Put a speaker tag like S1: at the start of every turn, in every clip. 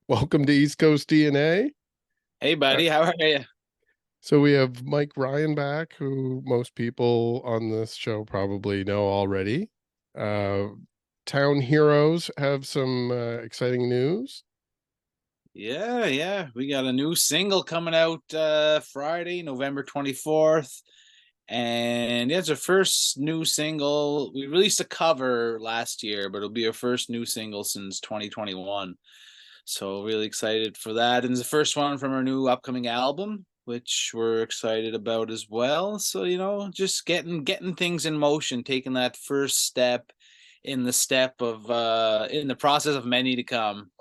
S1: Welcome to East Coast DNA.
S2: Hey,
S1: Uh,
S2: buddy, how are you?
S1: So we have Mike Ryan back, who most people on this show probably know already. Uh, Town Heroes have some exciting news.
S2: Yeah. We got a new single coming out Friday, November 24th. And yeah, it's our first new single. We released a cover last year, but it'll be our first new single since 2021. So really excited for that. And it's the first one from our new upcoming album, which we're excited about as well. So, just getting things in motion, taking that first step in the process of many to come.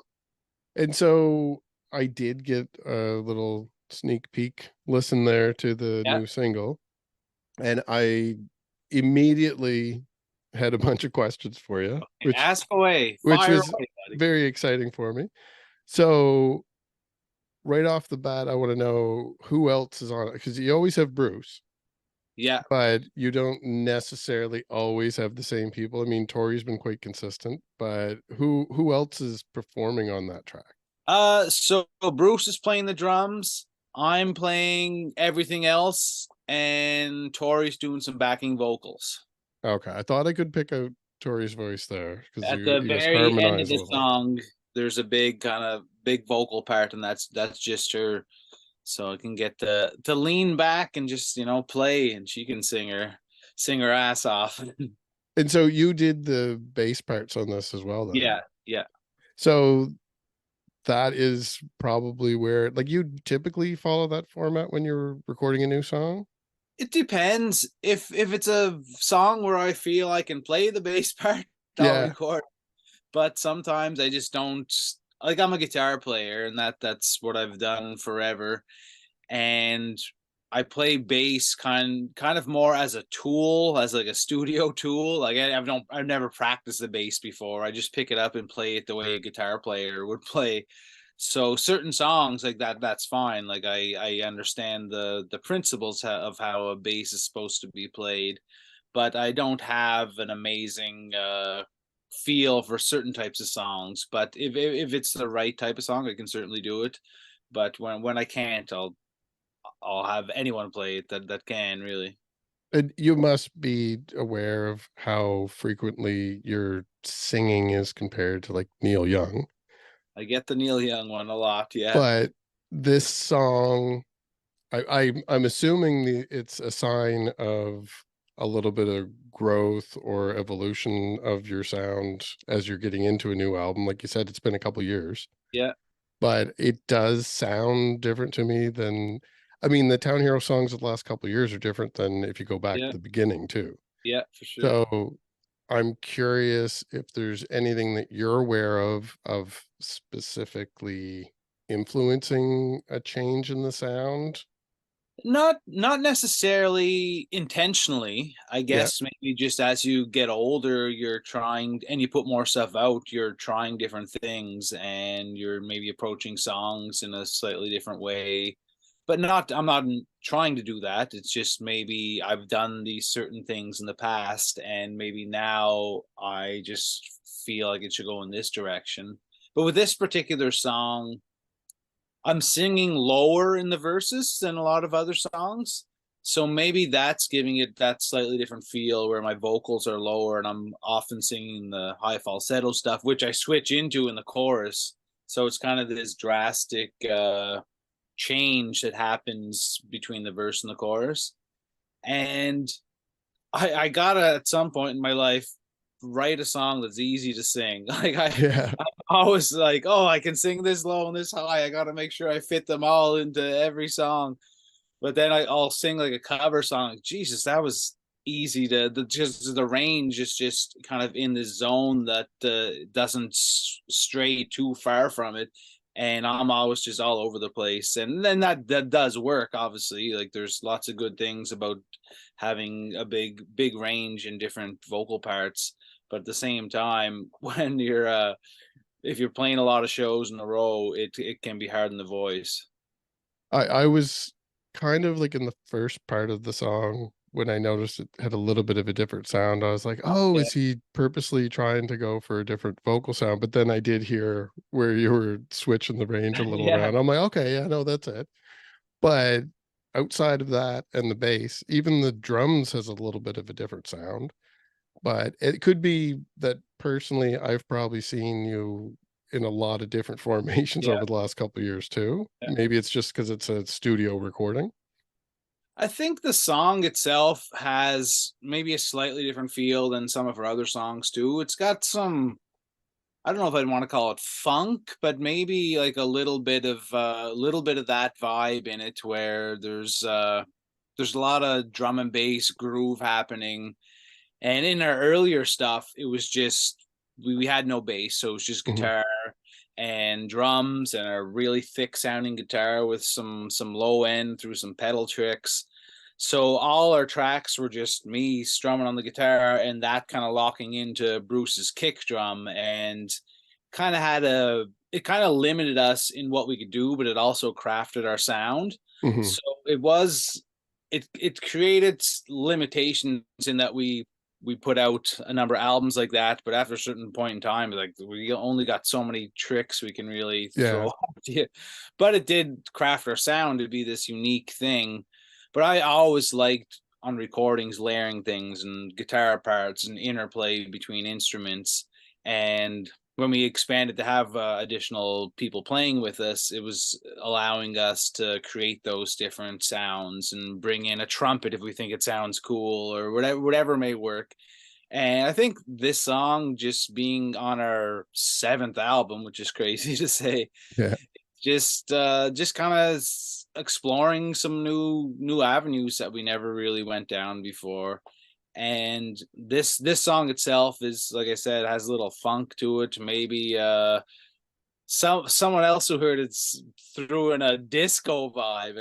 S1: And so I did get a little sneak peek listen there to the
S2: Yeah.
S1: new single, and I immediately had a bunch of questions for you,
S2: Ask away,
S1: which
S2: fire
S1: was
S2: away, buddy.
S1: very exciting for me. So right off the bat, I want to know who else is on it, because you always have Bruce,
S2: Yeah.
S1: but you don't necessarily always have the same people. I mean, Tori's been quite consistent, but who else is performing on that track?
S2: So Bruce is playing the drums. I'm playing everything else, and Tori's doing some backing vocals.
S1: Okay, I thought I could pick out Tori's voice there because
S2: At the
S1: you guys
S2: very end of
S1: harmonize a
S2: the
S1: little.
S2: song, there's a big vocal part, and that's just her. So I can get to lean back and just play, and she can sing her ass off.
S1: And so you did the bass parts on this as well, then.
S2: Yeah.
S1: So that is probably where, like, you typically follow that format when you're recording a new song.
S2: It depends. If it's a song where I feel I can play the bass part, I'll
S1: Yeah.
S2: record. But sometimes I just don't. Like, I'm a guitar player, and that's what I've done forever. And I play bass kind of more as a tool, as like a studio tool. Like, I've never practiced the bass before. I just pick it up and play it the way a guitar player would play. So certain songs like that, that's fine. Like, I understand the principles of how a bass is supposed to be played, but I don't have an amazing feel for certain types of songs. But if it's the right type of song, I can certainly do it. But when I can't, I'll have anyone play it that can really.
S1: And you must be aware of how frequently your singing is compared to like Neil Young.
S2: I get the Neil Young one a lot. Yeah.
S1: But this song, I'm assuming it's a sign of a little bit of growth or evolution of your sound as you're getting into a new album. Like you said, it's been a couple years,
S2: Yeah.
S1: but it does sound different to me than, I mean, the Town Hero songs of the last couple of years are different than if you go back
S2: Yeah.
S1: to the beginning too.
S2: Yeah. For sure.
S1: So I'm curious if there's anything that you're aware of specifically influencing a change in the sound.
S2: Not necessarily intentionally. I
S1: Yeah.
S2: guess maybe just as you get older, you're trying and you put more stuff out, you're trying different things, and you're maybe approaching songs in a slightly different way. But not I'm not trying to do that. It's just maybe I've done these certain things in the past, and maybe now I just feel like it should go in this direction. But with this particular song, I'm singing lower in the verses than a lot of other songs. So maybe that's giving it that slightly different feel where my vocals are lower and I'm often singing the high falsetto stuff, which I switch into in the chorus. So it's kind of this drastic change that happens between the verse and the chorus. And I gotta, at some point in my life, write a song that's easy to sing.
S1: Yeah.
S2: I'm always like, oh, I can sing this low and this high. I gotta make sure I fit them all into every song. But then I'll sing like a cover song. Like, Jesus, that was easy just the range is just kind of in the zone that doesn't stray too far from it. And I'm always just all over the place. And then that does work, obviously. Like, there's lots of good things about having a big range in different vocal parts. But at the same time, when you're if you're playing a lot of shows in a row, it can be hard in the voice.
S1: I was kind of like in the first part of the song when I noticed it had a little bit of a different sound, I was like, "Oh,
S2: Yeah.
S1: is he purposely trying to go for a different vocal sound?" But then I did hear where you were switching the range a little
S2: Yeah.
S1: around. I'm like, "Okay, yeah, no, that's it." But outside of that and the bass, even the drums has a little bit of a different sound. But it could be that personally, I've probably seen you in a lot of different formations
S2: Yeah.
S1: over the last couple of years too.
S2: Yeah.
S1: Maybe it's just because it's a studio recording.
S2: I think the song itself has maybe a slightly different feel than some of her other songs too. It's got some, I don't know if I'd want to call it funk, but maybe like a little bit of that vibe in it where there's a lot of drum and bass groove happening. And in our earlier stuff, it was just we had no bass, so it was just
S1: Mhm,
S2: guitar and drums and a really thick sounding guitar with some low end through some pedal tricks. So all our tracks were just me strumming on the guitar and that kind of locking into Bruce's kick drum, and kind of had a it kind of limited us in what we could do, but it also crafted our sound.
S1: mhm.
S2: So it created limitations in that we put out a number of albums like that, but after a certain point in time, like we only got so many tricks we can really
S1: Yeah,
S2: throw at you. But it did craft our sound to be this unique thing. But I always liked on recordings layering things and guitar parts and interplay between instruments. And when we expanded to have additional people playing with us, it was allowing us to create those different sounds and bring in a trumpet if we think it sounds cool or whatever may work. And I think this song just being on our seventh album, which is crazy to say,
S1: yeah.
S2: just kind of exploring some new avenues that we never really went down before. And this song itself is, like I said, has a little funk to it. Maybe someone else who heard it threw in a disco vibe,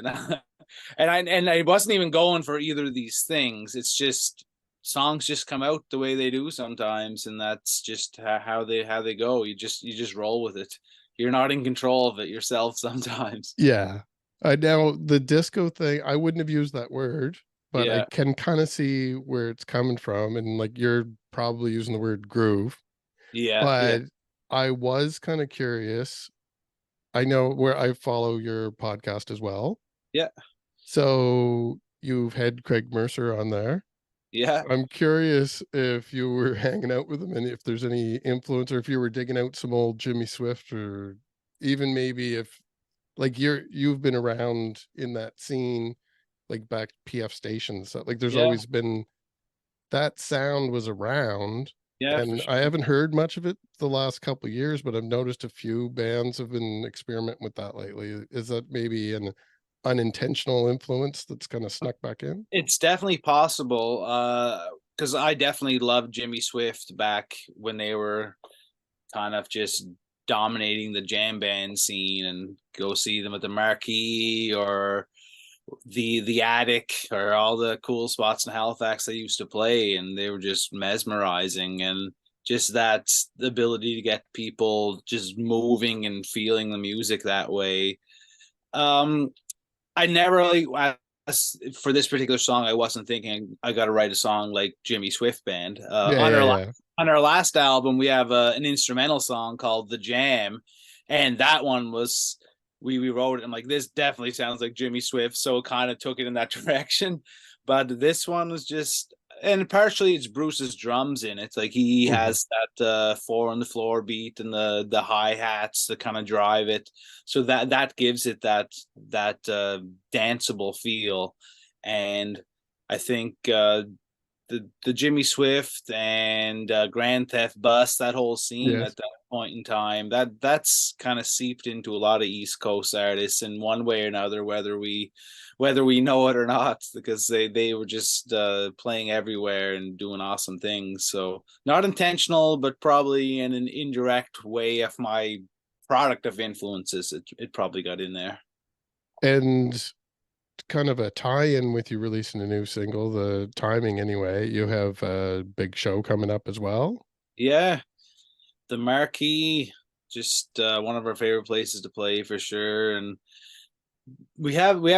S2: and I wasn't even going for either of these things. It's just songs just come out the way they do sometimes, and that's just how they go. You just roll with it. You're not in control of it yourself sometimes.
S1: Yeah. Now the disco thing, I wouldn't have used that word, but I
S2: Yeah,
S1: can kinda see where it's coming from, and, like, you're probably using the word groove,
S2: yeah, yeah,
S1: but I was kinda curious. I know where I follow your podcast as well.
S2: yeah,
S1: So, you've had Craig Mercer on there.
S2: yeah,
S1: I'm curious if you were hanging out with him and if there's any influence or if you were digging out some old Jimmy Swift or even maybe if like you've been around in that scene, like back PF stations. So, like there's
S2: yeah,
S1: always been that sound was around
S2: yeah, for
S1: and I
S2: sure.
S1: haven't heard much of it the last couple of years, but I've noticed a few bands have been experimenting with that lately. Is that maybe an unintentional influence that's kind of snuck back in?
S2: It's definitely possible. Because I definitely loved Jimmy Swift back when they were kind of just dominating the jam band scene, and go see them at the Marquee or the Attic or all the cool spots in Halifax they used to play, and they were just mesmerizing. And just that the ability to get people just moving and feeling the music that way. Um, I never really for this particular song. I wasn't thinking I got to write a song like Jimmy Swift Band.
S1: Yeah, yeah, yeah.
S2: On our last album, we have an instrumental song called "The Jam," and that one was we wrote it. I'm like, this definitely sounds like Jimmy Swift, so kind of took it in that direction. But this one was just, and partially it's Bruce's drums in it. Like he
S1: Mhm.
S2: has that four on the floor beat and the hi hats that kind of drive it, so that gives it that danceable feel. And I think the Jimmy Swift and Grand Theft Bus, that whole scene
S1: Yes.
S2: at that point in time, that's kind of seeped into a lot of East Coast artists in one way or another, whether we know it or not, because they were just playing everywhere and doing awesome things. So not intentional, but probably in an indirect way of my product of influences, it probably got in there.
S1: And kind of a tie-in with you releasing a new single, the timing anyway, you have a big show coming up as well?
S2: Yeah, the Marquee, just one of our favorite places to play for sure. And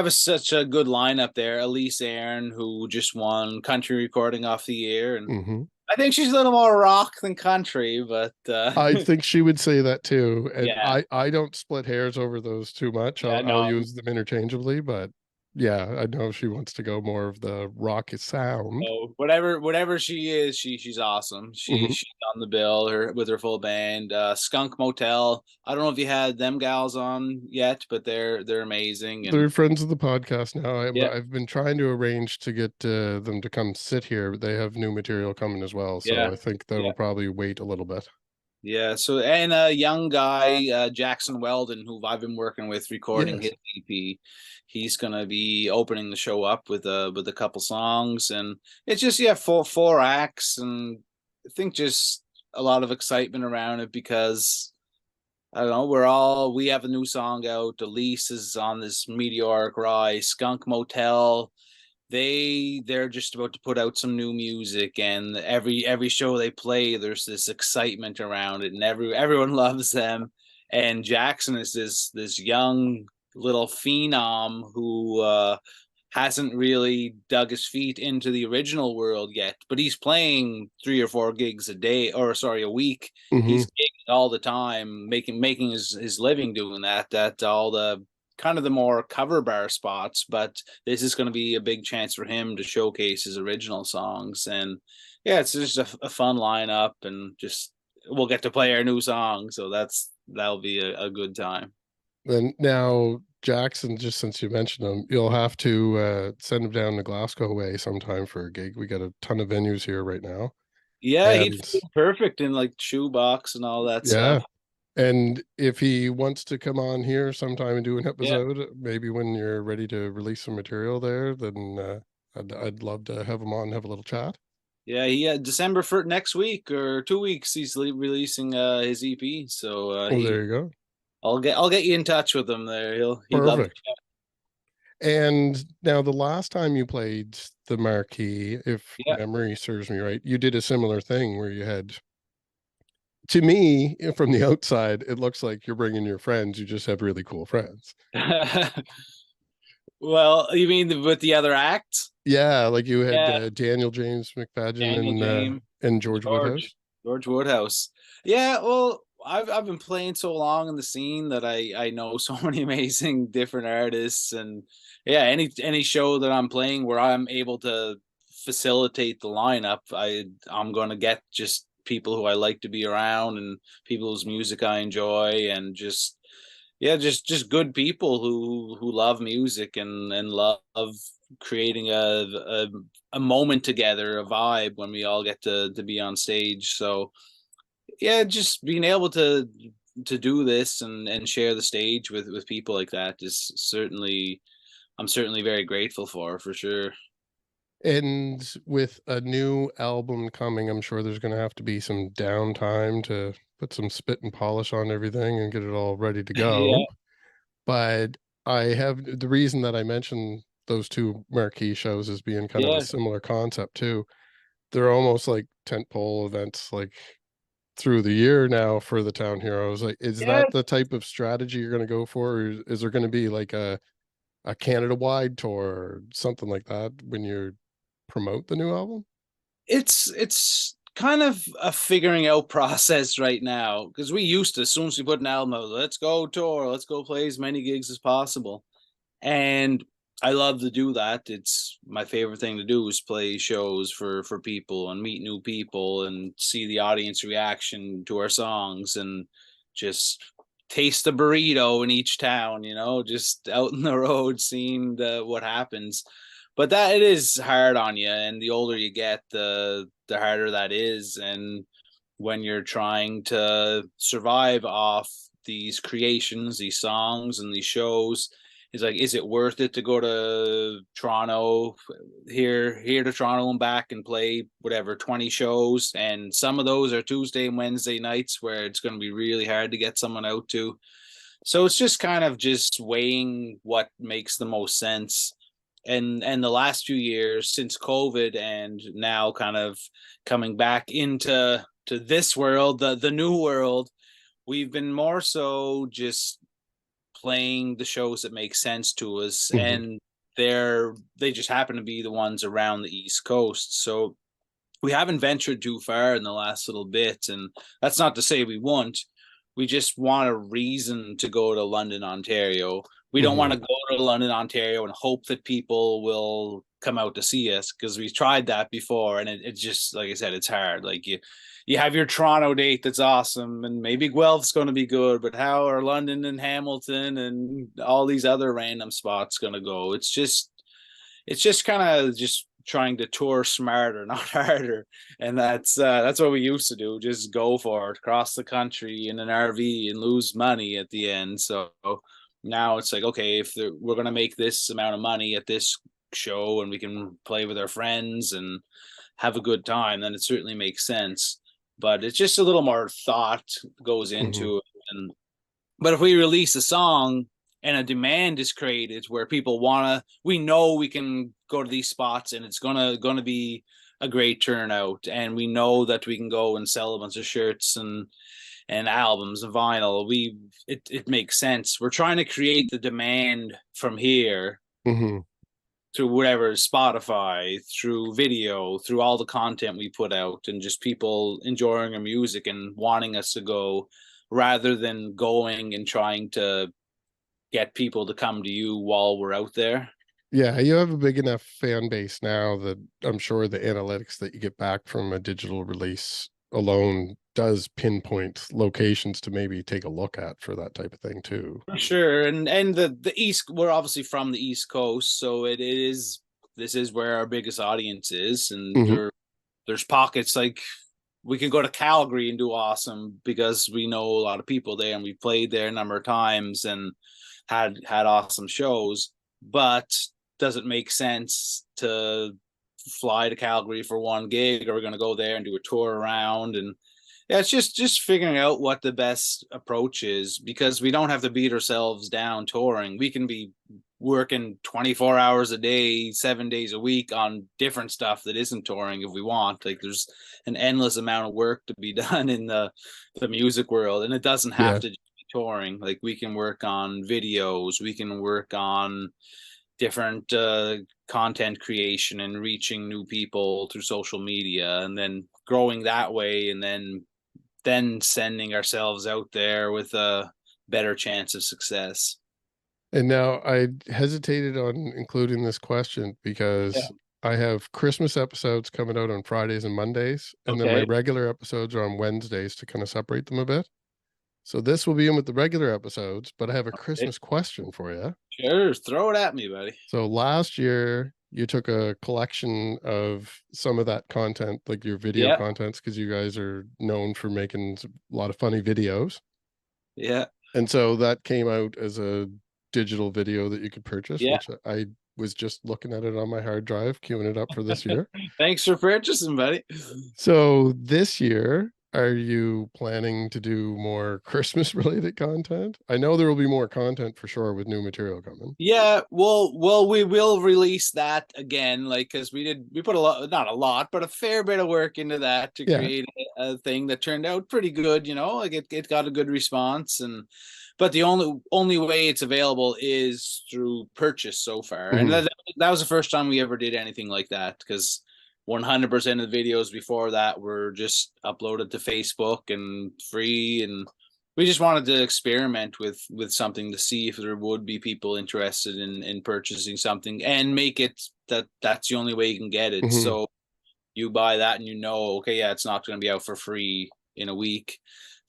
S2: such a good lineup there. Elyse, Aeryn, who just won country recording off the year, and
S1: Hmm.
S2: I think she's a little more rock than country, but
S1: I think she would say that too. And
S2: yeah,
S1: I don't split hairs over those too much.
S2: yeah,
S1: I'll
S2: no,
S1: use them interchangeably, but yeah, I know she wants to go more of the rock sound.
S2: so whatever she is, she's awesome.
S1: Hmm.
S2: She's on the bill with her full band. Skunk Motel. I don't know if you had them gals on yet, but they're amazing. And
S1: They're friends of the podcast now.
S2: yeah,
S1: I've been trying to arrange to get them to come sit here, but they have new material coming as well. So
S2: yeah,
S1: I think
S2: yeah.
S1: that'll probably wait a little bit.
S2: Yeah, so and a young guy, Jackson Weldon, who I've been working with recording his
S1: Yes.
S2: EP, he's gonna be opening the show up with a couple songs, and it's just yeah, four acts, and I think just a lot of excitement around it because I don't know, we have a new song out. Elyse is on this meteoric rise. Skunk Motel, they're just about to put out some new music, and every show they play there's this excitement around it, and everyone loves them. And Jackson is this young little phenom who hasn't really dug his feet into the original world yet, but he's playing 3 or 4 gigs a day, or sorry, a week.
S1: Hmm.
S2: He's gigging all the time, making his living doing that all the kind of the more cover bar spots, but this is going to be a big chance for him to showcase his original songs. And yeah, it's just a fun lineup, and just we'll get to play our new song, so that'll be a good time.
S1: Then now, Jackson, just since you mentioned him, you'll have to send him down to Glasgow way sometime for a gig. We got a ton of venues here right now.
S2: Yeah, he'd
S1: And
S2: fit perfect in like shoebox and all that
S1: yeah,
S2: stuff.
S1: and if he wants to come on here sometime and do an
S2: Yeah.
S1: episode, maybe when you're ready to release some material there, then I'd love to have him on and have a little chat.
S2: Yeah, he December for next week or 2 weeks he's releasing his EP. So
S1: Oh,
S2: he
S1: there you go.
S2: I'll get you in touch with him there. He'd love to.
S1: Perfect. And now the last time you played the Marquee, if
S2: Yeah.
S1: memory serves me right, you did a similar thing where you had, to me, from the outside, it looks like you're bringing your friends. You just have really cool friends.
S2: Well, you mean with the other acts?
S1: Yeah, like you had
S2: Yeah,
S1: Daniel James McFadden
S2: Daniel James,
S1: and George
S2: George,
S1: Woodhouse.
S2: George Woodhouse. Yeah, well, I've been playing so long in the scene that I know so many amazing different artists, and yeah, any show that I'm playing where I'm able to facilitate the lineup, I'm going to get just people who I like to be around, and people whose music I enjoy, and just yeah, just good people who love music, and love creating a moment together, a vibe when we all get to be on stage. So yeah, just being able to do this and share the stage with people like that is certainly I'm certainly very grateful for sure.
S1: And with a new album coming, I'm sure there's going to have to be some downtime to put some spit and polish on everything and get it all ready to
S2: Yeah,
S1: go. But I have the reason that I mentioned those two marquee shows as being kind of a
S2: yeah,
S1: similar concept too. They're almost like tentpole events, like through the year now for the Town Heroes. Like, is
S2: yeah.
S1: that the type of strategy you're going to go for, or is there going to be like a Canada wide tour or something like that when you promote the new album?
S2: It's kind of a figuring out process right now, because we used to, as soon as we put an album out, let's go tour, let's go play as many gigs as possible. And I love to do that. It's my favorite thing to do is play shows for people and meet new people and see the audience reaction to our songs, and just taste the burrito in each town, just out in the road seeing what happens. But that it is hard on you, and the older you get, the harder that is. And when you're trying to survive off these creations, these songs and these shows, it's like, is it worth it to go to Toronto, here to Toronto and back, and play whatever 20 shows? And some of those are Tuesday and Wednesday nights where it's going to be really hard to get someone out to. So it's just kind of just weighing what makes the most sense. And the last few years since COVID, and now kind of coming back to this world, the new world, we've been more so just playing the shows that make sense to us,
S1: Mhm.
S2: and they just happen to be the ones around the East Coast. So we haven't ventured too far in the last little bit, and that's not to say we won't. We just want a reason to go to London, Ontario. We don't want
S1: Mhm.
S2: to go to London, Ontario and hope that people will come out to see us, because we've tried that before, and it just, like I said, it's hard. Like you have your Toronto date that's awesome, and maybe Guelph's going to be good, but how are London and Hamilton and all these other random spots going to go? It's just kind of just trying to tour smarter, not harder. And that's what we used to do, just go for it across the country in an RV and lose money at the end. So now it's like, okay, if we're going to make this amount of money at this show and we can play with our friends and have a good time, then it certainly makes sense. But it's just a little more thought goes
S1: Mhm.
S2: into it. And but if we release a song and a demand is created where people wanna, we know we can go to these spots and it's gonna be a great turnout, and we know that we can go and sell a bunch of shirts and albums and vinyl. It makes sense. We're trying to create the demand from here
S1: Mhm.
S2: through whatever, Spotify, through video, through all the content we put out, and just people enjoying our music and wanting us to go, rather than going and trying to get people to come to you while we're out there.
S1: Yeah, you have a big enough fan base now that I'm sure the analytics that you get back from a digital release alone does pinpoint locations to maybe take a look at for that type of thing too.
S2: Sure, and the East, we're obviously from the East Coast, so it is, this is where our biggest audience is, and
S1: Mhm.
S2: there's pockets like we can go to Calgary and do awesome because we know a lot of people there and we played there a number of times and had awesome shows. But does it make sense to fly to Calgary for one gig, or we're going to go there and do a tour around? And yeah, it's just figuring out what the best approach is, because we don't have to beat ourselves down touring. We can be working 24 hours a day, 7 days a week on different stuff that isn't touring if we want. Like there's an endless amount of work to be done in the music world, and it doesn't have
S1: Yeah.
S2: to just be touring. Like we can work on videos, we can work on different content creation and reaching new people through social media, and then growing that way, and then sending ourselves out there with a better chance of success.
S1: And now I hesitated on including this question
S2: Yeah.
S1: because I have Christmas episodes coming out on Fridays and Mondays, and then my
S2: Okay.
S1: regular episodes are on Wednesdays to kind of separate them a bit. So this will be in with the regular episodes, but I have a
S2: Okay.
S1: Christmas question for you.
S2: Sure. Throw it at me, buddy.
S1: So last year you took a collection of some of that content, like your video
S2: Yeah.
S1: contents, because you guys are known for making a lot of funny videos.
S2: Yeah.
S1: And so that came out as a digital video that you could purchase,
S2: Yeah.
S1: which I was just looking at it on my hard drive, queuing it up for this year.
S2: Thanks for purchasing, buddy.
S1: So this year, are you planning to do more Christmas related content? I know there will be more content for sure with new material coming.
S2: Yeah, well, we will release that again, like, because we put a lot, not a lot, but a fair bit of work into that to
S1: Yeah.
S2: create a thing that turned out pretty good. Like it got a good response, and but the only way it's available is through purchase so far, and
S1: Hmm.
S2: that was the first time we ever did anything like that, because 100% of the videos before that were just uploaded to Facebook and free, and we just wanted to experiment with something to see if there would be people interested in purchasing something, and make it that's the only way you can get it.
S1: Hmm.
S2: So you buy that and okay, yeah, it's not going to be out for free in a week.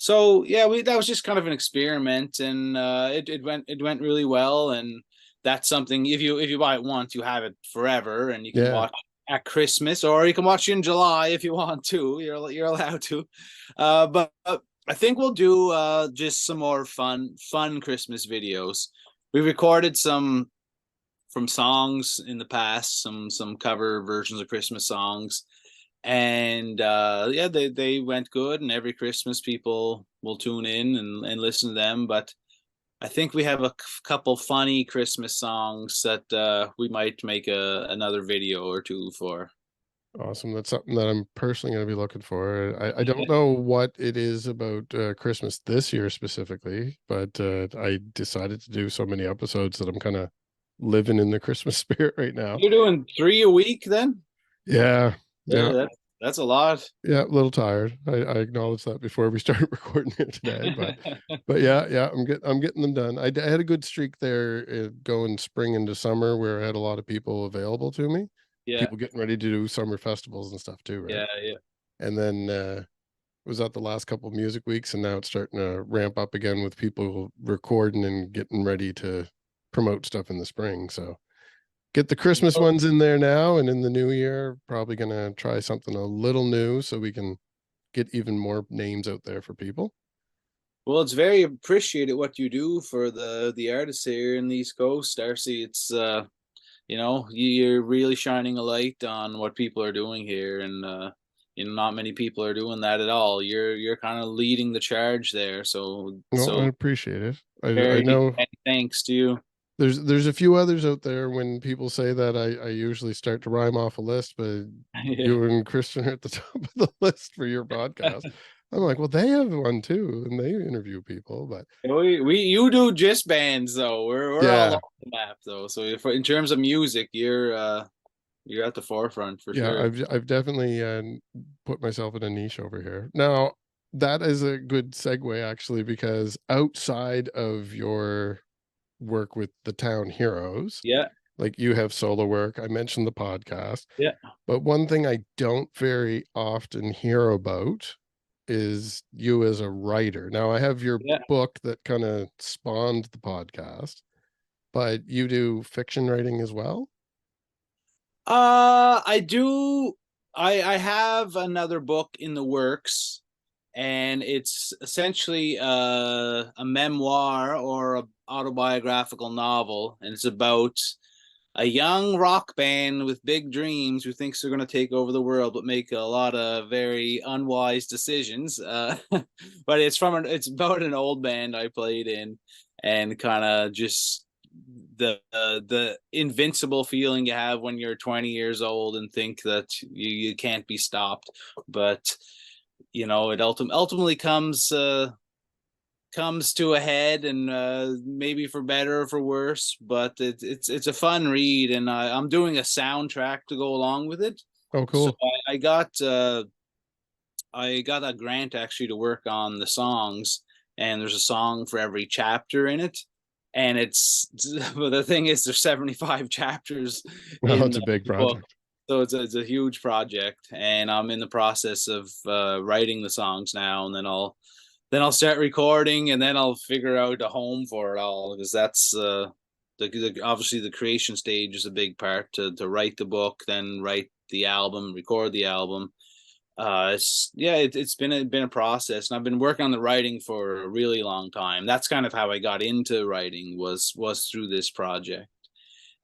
S2: So yeah, we that was just kind of an experiment, and it went really well. And that's something, if you buy it once, you have it forever, and you can
S1: Yeah.
S2: watch at Christmas, or you can watch it in July if you want to. You're allowed to. But I think we'll do just some more fun Christmas videos. We recorded some from songs in the past, some cover versions of Christmas songs, and yeah, they went good. And every Christmas, people will tune in and listen to them. But I think we have a couple funny Christmas songs that we might make another video or two for.
S1: Awesome. That's something that I'm personally going to be looking for. I don't know what it is about Christmas this year specifically, but I decided to do so many episodes that I'm kind of living in the Christmas spirit right now.
S2: You're doing 3 a week then?
S1: Yeah.
S2: Yeah,
S1: Yeah.
S2: that's a lot.
S1: Yeah. A little tired. I acknowledged that before we started recording it today, but yeah, yeah, I'm getting them done. I had a good streak there going spring into summer where I had a lot of people available to me,
S2: Yeah,
S1: people getting ready to do summer festivals and stuff too, right?
S2: yeah, yeah.
S1: And then was at the last couple of music weeks, and now it's starting to ramp up again with people recording and getting ready to promote stuff in the spring. So get the Christmas
S2: Well,
S1: ones in there now, and in the new year, probably gonna try something a little new so we can get even more names out there for people.
S2: well, it's very appreciated what you do for the artists here in the East Coast, Darcy. It's you're really shining a light on what people are doing here, and not many people are doing that at all. You're kind of leading the charge there, so
S1: No, I appreciate it. I
S2: very
S1: know
S2: many thanks to you.
S1: there's a few others out there. When people say that, I usually start to rhyme off a list, but
S2: Yeah.
S1: you and Christian are at the top of the list for your podcast. I'm like, well, they have one too, and they interview people. But
S2: We you do just bands though. We're all
S1: yeah,
S2: over the map though. So if in terms of music, you're at the forefront for
S1: yeah,
S2: sure.
S1: I've definitely put myself in a niche over here. Now, that is a good segue actually, because outside of your work with the Town Heroes,
S2: Yeah,
S1: like you have solo work. I mentioned the podcast,
S2: yeah,
S1: but one thing I don't very often hear about is you as a writer. Now, I have your
S2: yeah.
S1: book that kind of spawned the podcast, but you do fiction writing as well?
S2: I do. I have another book in the works, and it's essentially a memoir or a autobiographical novel, and it's about a young rock band with big dreams who thinks they're going to take over the world but make a lot of very unwise decisions. But it's about an old band I played in, and kind of just the invincible feeling you have when you're 20 years old and think that you can't be stopped. But it ultimately comes to a head, and maybe for better or for worse, but it's a fun read, and I'm doing a soundtrack to go along with it.
S1: Oh,
S2: So
S1: cool.
S2: I got a grant actually to work on the songs, and there's a song for every chapter in it. And it's but the thing is, there's 75 chapters
S1: Oh,
S2: in
S1: it's a big
S2: the book,
S1: project.
S2: so it's a huge project, and I'm in the process of writing the songs now, and then I'll start recording, and then I'll figure out a home for it all, because that's obviously the creation stage is a big part to write the book, then write the album, record the album. It's been a process, and I've been working on the writing for a really long time. That's kind of how I got into writing, was through this project,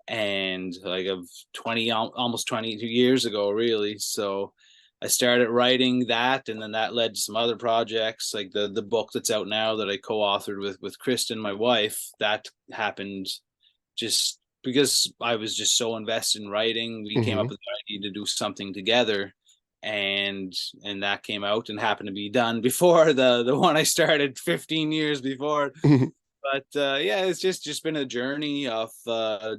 S2: and like of 20 almost 22 years ago, really. So I started writing that, and then that led to some other projects, like the book that's out now that I co-authored with Kristen, my wife. That happened just because I was just so invested in writing. We came
S1: Hmm.
S2: up with the idea to do something together, and that came out and happened to be done before the one I started 15 years before. But yeah, it's just been a journey of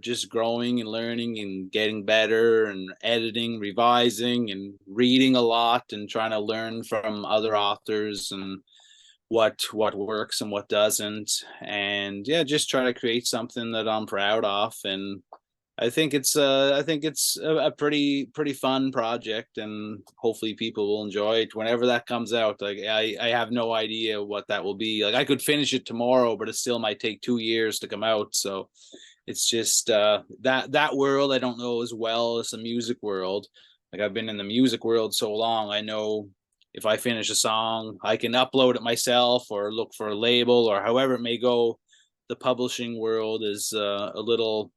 S2: just growing and learning and getting better, and editing, revising, and reading a lot, and trying to learn from other authors, and what works and what doesn't. And yeah, just try to create something that I'm proud of. And I think it's a pretty fun project, and hopefully people will enjoy it whenever that comes out. Like I have no idea what that will be. Like I could finish it tomorrow, but it still might take 2 years to come out. So it's just that world I don't know as well as the music world. Like I've been in the music world so long, I know if I finish a song, I can upload it myself or look for a label or however it may go. The publishing world is a little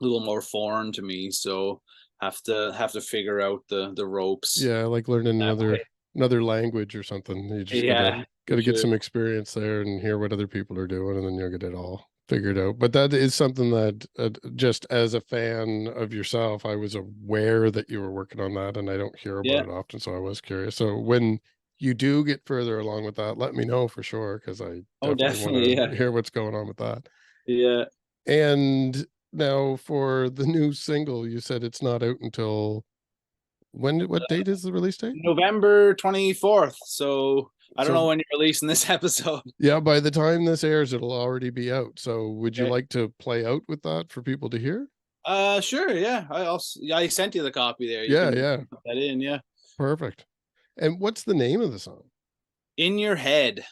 S2: more foreign to me, so have to figure out the ropes
S1: Yeah, like learning
S2: that way.
S1: another language or something. You just gotta
S2: Yeah, for
S1: gotta get
S2: sure.
S1: some experience there and hear what other people are doing, and then you'll get it all. figured out. But that is something that just as a fan of yourself, I was aware that you were working on that, and I don't hear about
S2: Yeah.
S1: it often, so I was curious. So when you do get further along with that, let me know for sure, because I
S2: Oh,
S1: definitely want
S2: definitely. Yeah.
S1: to hear what's going on with that.
S2: Yeah.
S1: And now for the new single, you said it's not out until what date is the release date?
S2: November 24th. So I don't know
S1: So
S2: when you're releasing this episode.
S1: yeah, by the time this airs, it'll already be out. So would you
S2: Okay.
S1: like to play out with that for people to hear?
S2: Sure. Yeah. I sent you the copy there. You
S1: Yeah,
S2: can
S1: yeah.
S2: put that in. Yeah.
S1: Perfect. And what's the name of the song?
S2: In Your Head.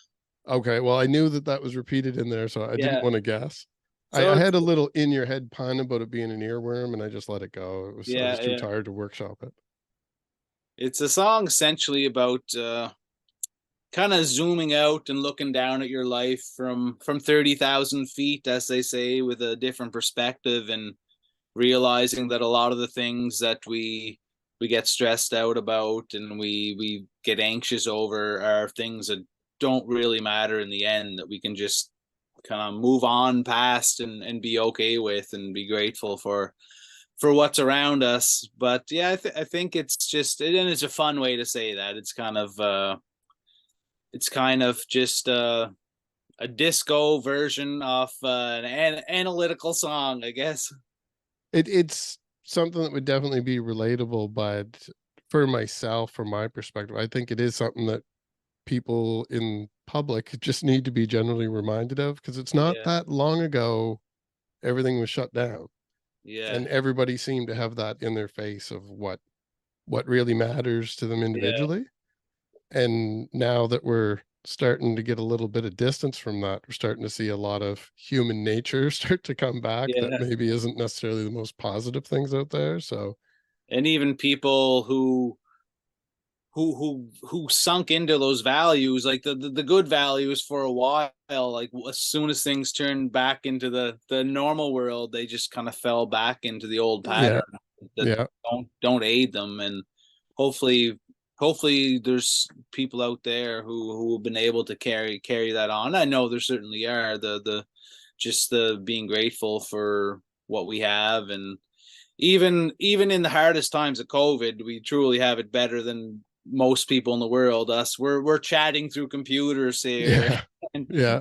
S1: Okay, well, I knew that that was repeated in there, so I didn't
S2: Yeah.
S1: want to guess. I
S2: So
S1: had a little in your head pun about it being an earworm, and I just let it go. I was
S2: yeah,
S1: too
S2: yeah.
S1: tired to workshop it.
S2: It's a song essentially about kind of zooming out and looking down at your life from 30,000 feet, as they say, with a different perspective, and realizing that a lot of the things that we get stressed out about and we get anxious over are things that don't really matter in the end, that we can just kind of move on past and be okay with and be grateful for what's around us. But yeah, I think it's just, and it's a fun way to say that. It's kind of just a disco version of an analytical song, I guess.
S1: It's something that would definitely be relatable, but for myself, from my perspective, I think it is something that people in public just need to be generally reminded of, because it's not
S2: Yeah,
S1: that long ago everything was shut down,
S2: yeah,
S1: and everybody seemed to have that in their face of what really matters to them
S2: yeah,
S1: individually. And now that we're starting to get a little bit of distance from that, we're starting to see a lot of human nature start to come back that
S2: yeah.
S1: maybe isn't necessarily the most positive things out there. So
S2: And even people who sunk into those values, like the good values for a while, like as soon as things turned back into the normal world, they just kind of fell back into the old
S1: yeah,
S2: pattern that
S1: yeah.
S2: don't aid them. And hopefully hopefully there's people out there who have been able to carry that on. I know there certainly are, the just the being grateful for what we have. And even in the hardest times of COVID, we truly have it better than most people in the world. Us, we're chatting through computers here,
S1: Yeah.
S2: and
S1: Yeah.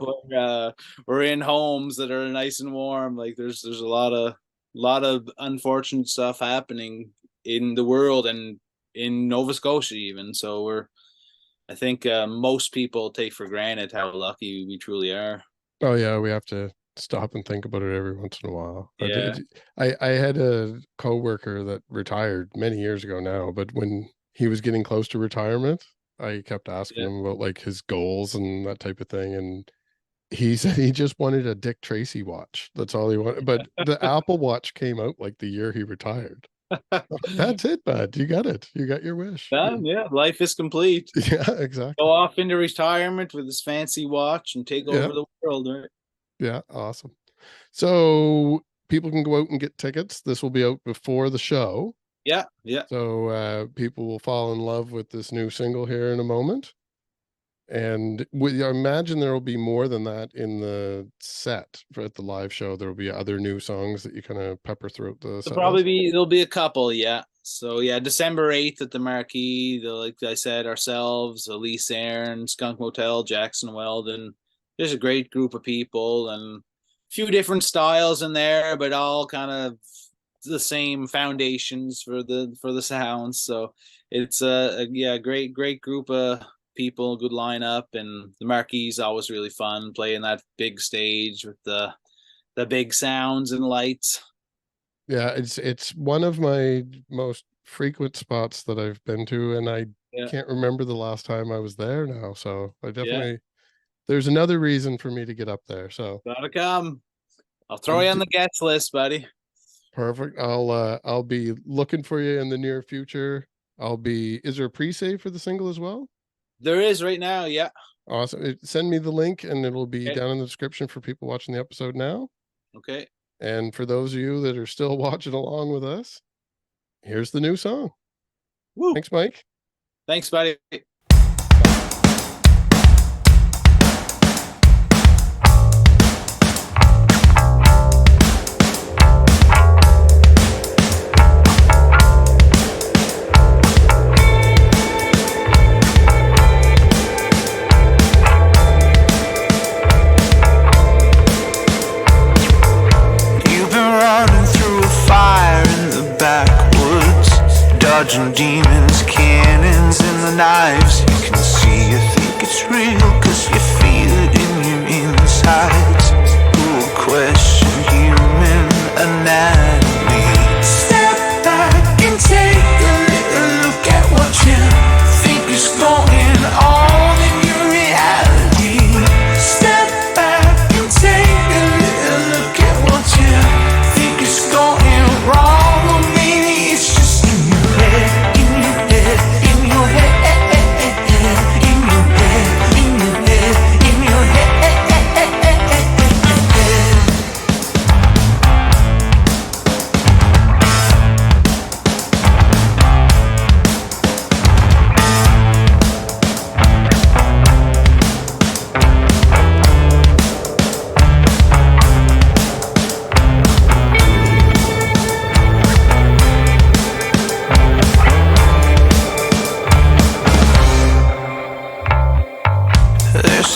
S2: we're in homes that are nice and warm. Like there's a lot of unfortunate stuff happening in the world and in Nova Scotia even. So I think most people take for granted how lucky we truly are.
S1: Oh yeah, we have to stop and think about it every once in a while.
S2: Yeah,
S1: I had a coworker that retired many years ago now, but when he was getting close to retirement, I kept asking
S2: yeah.
S1: him about like his goals and that type of thing, and he said he just wanted a Dick Tracy watch. That's all he wanted. But the Apple Watch came out like the year he retired. That's it, bud. You got it. You got your wish.
S2: Done. Yeah, life is complete.
S1: Yeah,
S2: Go
S1: exactly.
S2: off into retirement with his fancy watch and take
S1: Yeah,
S2: over the world, right?
S1: yeah, awesome. So people can go out and get tickets. This will be out before the show.
S2: Yeah, yeah.
S1: So people will fall in love with this new single here in a moment. And I imagine there will be more than that in the set for at the live show. There will be other new songs that you kind of pepper throughout the set list.
S2: There'll be a couple, yeah. So yeah, December 8th at the Marquee, like I said, ourselves, Elyse, Aeryn, Skunk, Motel, Jackson, Weldon. There's a great group of people and a few different styles in there, but all kind of the same foundations for the sounds. So it's yeah, great group of people, good lineup. And the Marquee is always really fun playing that big stage with the big sounds and lights.
S1: Yeah, it's one of my most frequent spots that I've been to, and I
S2: Yeah,
S1: can't remember the last time I was there now. So I
S2: yeah.
S1: definitely there's another reason for me to get up there. So
S2: Gotta come. I'll throw
S1: I'm
S2: you on the guest list, buddy.
S1: perfect. I'll be looking for you in the near future. Is there a pre-save for the single as well?
S2: There is right now, yeah.
S1: Awesome. Send me the link and it'll be
S2: Okay.
S1: down in the description for people watching the episode now.
S2: Okay.
S1: And for those of you that are still watching along with us, here's the new song.
S2: Woo.
S1: Thanks, Mike.
S2: Thanks, buddy.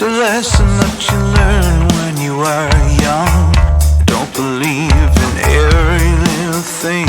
S3: It's a lesson that you learn when you are young. Don't believe in every little thing